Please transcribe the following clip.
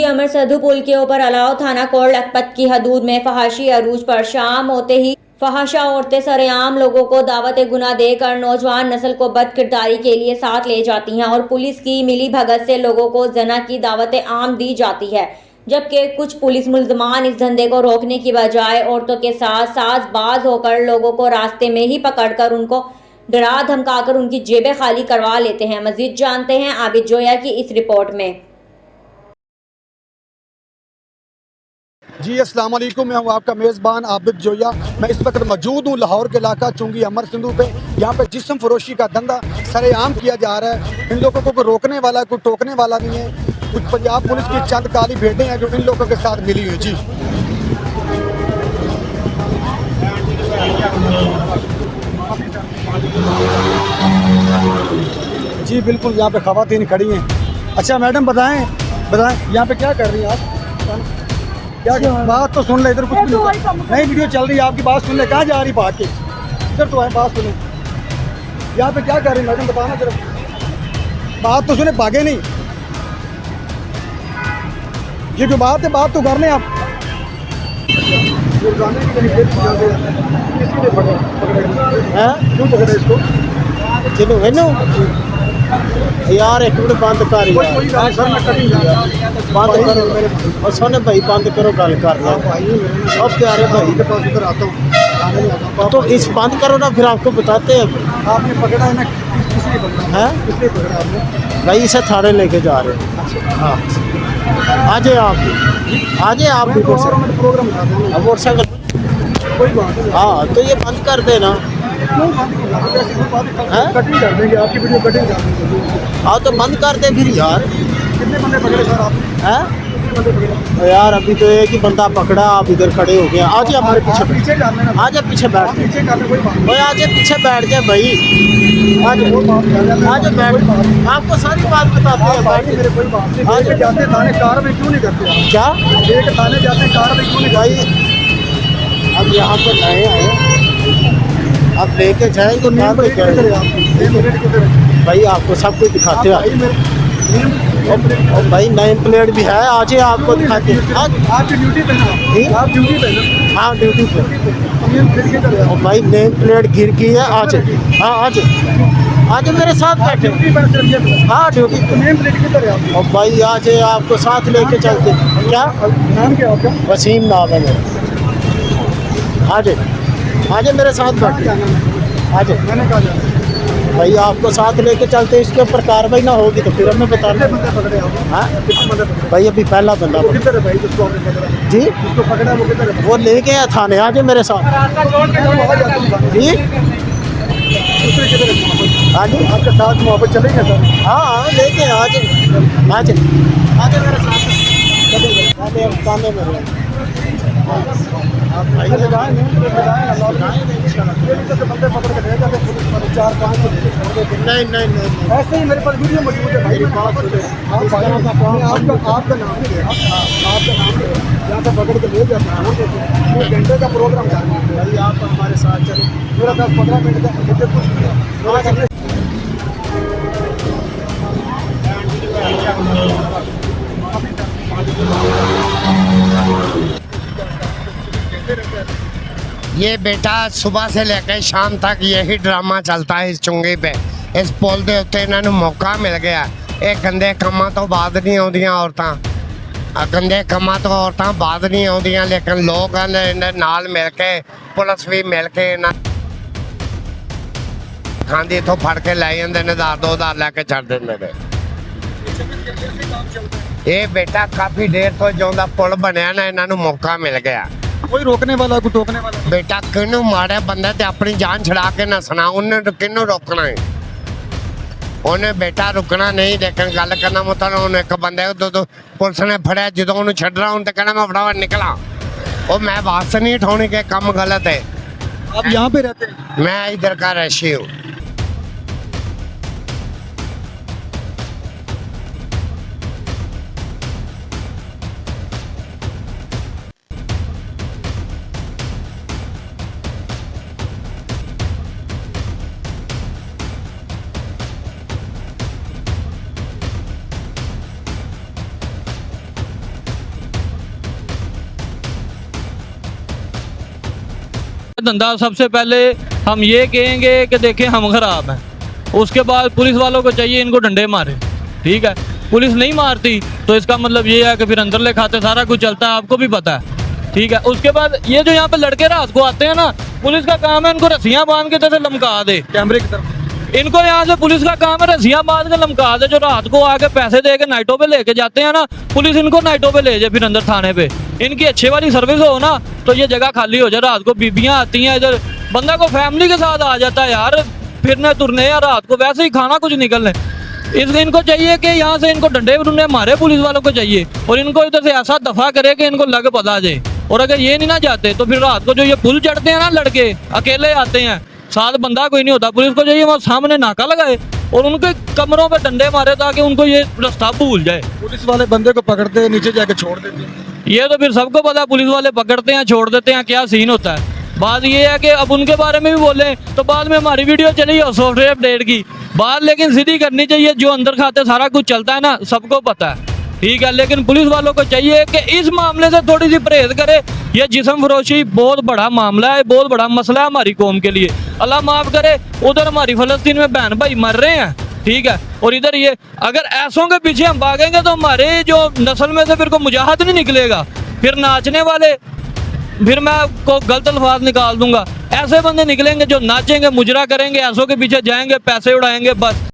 अमर सधु पुल के ऊपर अलाव थाना कोट लखपत की हदूद में फहाशी अरूज पर शाम होते ही फहाशा औरतें सरेआम लोगों को दावत गुना देकर नौजवान नस्ल को बद किरदारी के लिए साथ ले जाती हैं और पुलिस की मिली भगत से लोगों को जना की दावतें आम दी जाती है, जबकि कुछ पुलिस मुल्जमान इस धंधे को रोकने की बजाय औरतों के साथ साजबाज होकर लोगों को रास्ते में ही पकड़कर उनको डरा धमकाकर उनकी जेबें खाली करवा लेते हैं। मजीद जानते हैं आबिद जोया की इस रिपोर्ट में। जी अस्सलाम वालेकुम, मैं हूँ आपका मेज़बान आबिद जोया। मैं इस वक्त मौजूद हूँ लाहौर के इलाका चुंगी अमर सिंधु पे। यहाँ पे जिस्म फरोशी का धंधा सरेआम किया जा रहा है। इन लोगों को कोई रोकने वाला कोई टोकने वाला नहीं है। कुछ पंजाब पुलिस की चंद काली भेड़ें हैं जो इन लोगों के साथ मिली हुई। जी बिल्कुल, यहाँ पे ख़वातीन खड़ी हैं। अच्छा मैडम बताएं यहाँ पे क्या कर रही हैं आप? क्या बात तो सुन ले, इधर कुछ नहीं वीडियो चल रही है आपकी, बात सुन ले। कहाँ जा रही भाग के? इधर तो है, बात सुने। यहाँ पे क्या कर रही मैडम बताना जरा, बात तो सुने, भागे नहीं। ये जो बात है, बात तो कर लें आप। क्यों पकड़े इसको? चलो है ना यार, एक मिनट बंद कर यार, बंद करो और सोने भाई, बंद करो, गल कर लो। अब प्यारे भाई के पास उधर आता हूँ तो इस बंद करो ना, फिर आपको बताते हैं। आपने पकड़ा है ना? किसने पकड़ा हैं? किसने पकड़ा आपने? भाई इसे थाने लेके जा रहे हैं। हाँ आ जाए आप भी प्रोग्राम मोटरसाइकिल। कोई बात नहीं। हाँ तो ये बंद कर देना। क्यों कटिंग कर देंगे आपकी वीडियो, कटिंग कर देंगे। हाँ तो बंद कर दे फिर यार। कितने बंदे पकड़े सर आपने? हैं कितने बंदे पकड़े? यार अभी तो एक ही बंदा पकड़ा, आप इधर खड़े हो गए। आ जाए हमारे आप पीछे, पीछे जाने ना, आ जाए पीछे बैठ। पीछे करने कोई बात नहीं। भाई आ जाए पीछे बैठ जाए भाई, आ जाए बैठ। आपको सारी बात बताते हैं बाकी बैठ। मेरे कोई बात नहीं। हाँ लेके जाते थाने, कार्रवाई क्यों नहीं करते आप? क्या लेके थाने जाते हैं, कार्रवाई क्यों नहीं भाई? करते? अब यहाँ पर नए आए, अब लेके जाएंगे तो नेम प्लेट किधर है आपकी? नेम प्लेट किधर है? भाई आपको सब कुछ दिखाते भाई हैं। मेरे नेम प्लेट और भाई नेम प्लेट भी है, आज ही आपको दिखाते हैं। आपकी ड्यूटी पे जी? ना, आप ड्यूटी पे ना, हाँ ड्यूटी पे। नेम प्लेट किधर है? और भाई नेम प्लेट गिर गई है आज। हाँ आज मेरे साथ बैठे। ड्यूटी पर सिर्फ ये बताओ। हाँ ड्यूटी पे। नेम प्लेट किधर है आपकी? और भाई आज आपको साथ लेके चलते। क्या नाम क्या आपका? वसीम नाम है मेरा। आज मेरे साथ कहाँ बैठे। जाना है? आज मैंने कहा जाना। भाई आपको साथ लेके चलते, इसके ऊपर कार्रवाई ना होगी तो फिर हमें बताना। कितने बंदे पकड़े आपने? हाँ कितने बंदे पकड़े? भाई अभी पहला बंदा वो किधर है भाई जिसको आपने पकड़ा? जी, जिसको पकड़ा वो किधर है? वो ले गया थाने, आज मेरे साथ। मैं तो आ जाता हूँ थाने। जी दूसरे किधर है मोहब्बत? हाँ जी, आपके साथ मोहब्बत चलेंगे सर? हाँ लेके आज मेरे साथ ताने मेरे। आप भाई लगाए नेम प्लेट लगाए ना, तो बंदे पकड़ के ले जाते पुलिस वाले, 4-5 को लेके छोड़ देते। नहीं ऐसे ही मेरे पास वीडियो मौजूद है भाई। मैंने आपका नाम नहीं लिया, आपका नाम नहीं लिया। यहाँ से पकड़ के ले जाते हैं, छोड़ देते हैं। 1 घंटे का प्रोग्राम था भाई, आप हमारे साथ चलो। मेरा 10-15 मिनट का मुझे कुछ नहीं। ये बेटा सुबह से लेकर शाम तक यही ड्रामा चलता है इस चुंगी पे। इस पुल के उत्ते इन्होंने मौका मिल गया। ये गंदे कामों तो बाज नहीं आउंदियां औरतां, गंदे कामों तो औरतां बाज नहीं आउंदियां, लेकिन लोग नाल मिल के, पुलिस भी मिल के खांदी इथों फड़ के लै जांदे ने, 1000-2000 लैके छड़ दिंदे ने। ये बेटा काफ़ी देर तो जो पुल बनया ना, इन्हों मौका मिल गया। कोई रोकने वाला, कोई टोकने वाला? बेटा किनू माड़े बंदे ते अपनी जान छड़ा के नसना, उन्हें किनू रोकना है? उन्हें बेटा रुकना नहीं, लेकिन गल करना मतलब उन्हें एक बंदे तो पुलिस ने फड़िया, जो उन्हें छड़ना उन्हें कहना मैं फटाफट निकला। वो मैं वास नहीं उठाने के, काम गलत है। आप यहाँ पे रहते हैं? मैं इधर का रशी हूँ। धंधा सबसे पहले हम ये कहेंगे कि देखें हम ख़राब हैं, उसके बाद पुलिस वालों को चाहिए इनको डंडे मारे, ठीक है। पुलिस नहीं मारती तो इसका मतलब ये है कि फिर अंदर ले खाते सारा कुछ चलता है, आपको भी पता है, ठीक है। उसके बाद ये जो यहाँ पे लड़के रात को आते हैं ना, पुलिस का काम है इनको रस्सियाँ बांध के जैसे लमका दे, कैमरे की तरफ इनको यहाँ से पुलिस का काम है रस्सियाँ बांध के लमका दे। जो रात को आके पैसे दे के नाइटों पे लेके जाते हैं ना, पुलिस इनको नाइटों पे ले जाए फिर अंदर थाने पे। इनकी अच्छे वाली सर्विस हो ना तो ये जगह खाली हो जाए। रात को बीबियाँ आती हैं इधर, बंदा को फैमिली के साथ आ जाता है यार, फिरने तुरने या रात को वैसे ही खाना कुछ निकलने। इसलिए इनको चाहिए कि यहाँ से इनको डंडे वुंडे मारे, पुलिस वालों को चाहिए, और इनको इधर से ऐसा दफा करे कि इनको लग पता जाए। और अगर ये नहीं ना जाते तो फिर रात को जो ये पुल चढ़ते हैं ना लड़के, अकेले आते हैं, साथ बंदा कोई नहीं होता, पुलिस को चाहिए वहाँ सामने नाका लगाए और उनके कमरों पे डंडे मारे ताकि उनको ये रास्ता भूल जाए। पुलिस वाले बंदे को पकड़ते हैं, नीचे जाके छोड़ देते हैं। ये तो फिर सबको पता है, पुलिस वाले पकड़ते हैं छोड़ देते हैं, क्या सीन होता है। बात ये है कि अब उनके बारे में भी बोलें तो बाद में हमारी वीडियो चली हो सॉफ्टवेयर अपडेट की बात, लेकिन सीधी करनी चाहिए। जो अंदर खाते सारा कुछ चलता है ना, सबको पता है, ठीक है। लेकिन पुलिस वालों को चाहिए कि इस मामले से थोड़ी सी परहेज करे। ये जिस्म फरोशी बहुत बड़ा मामला है, बहुत बड़ा मसला है हमारी कौम के लिए। अल्लाह माफ़ करे, उधर हमारी फ़लस्तीन में बहन भाई मर रहे हैं, ठीक है, और इधर ये अगर ऐसों के पीछे हम भागेंगे तो हमारे जो नस्ल में से फिर को मुजाहिद नहीं निकलेगा, फिर नाचने वाले, फिर मैं को गलत अल्फाज निकाल दूंगा, ऐसे बंदे निकलेंगे जो नाचेंगे, मुजरा करेंगे, ऐसों के पीछे जाएंगे, पैसे उड़ाएंगे, बस।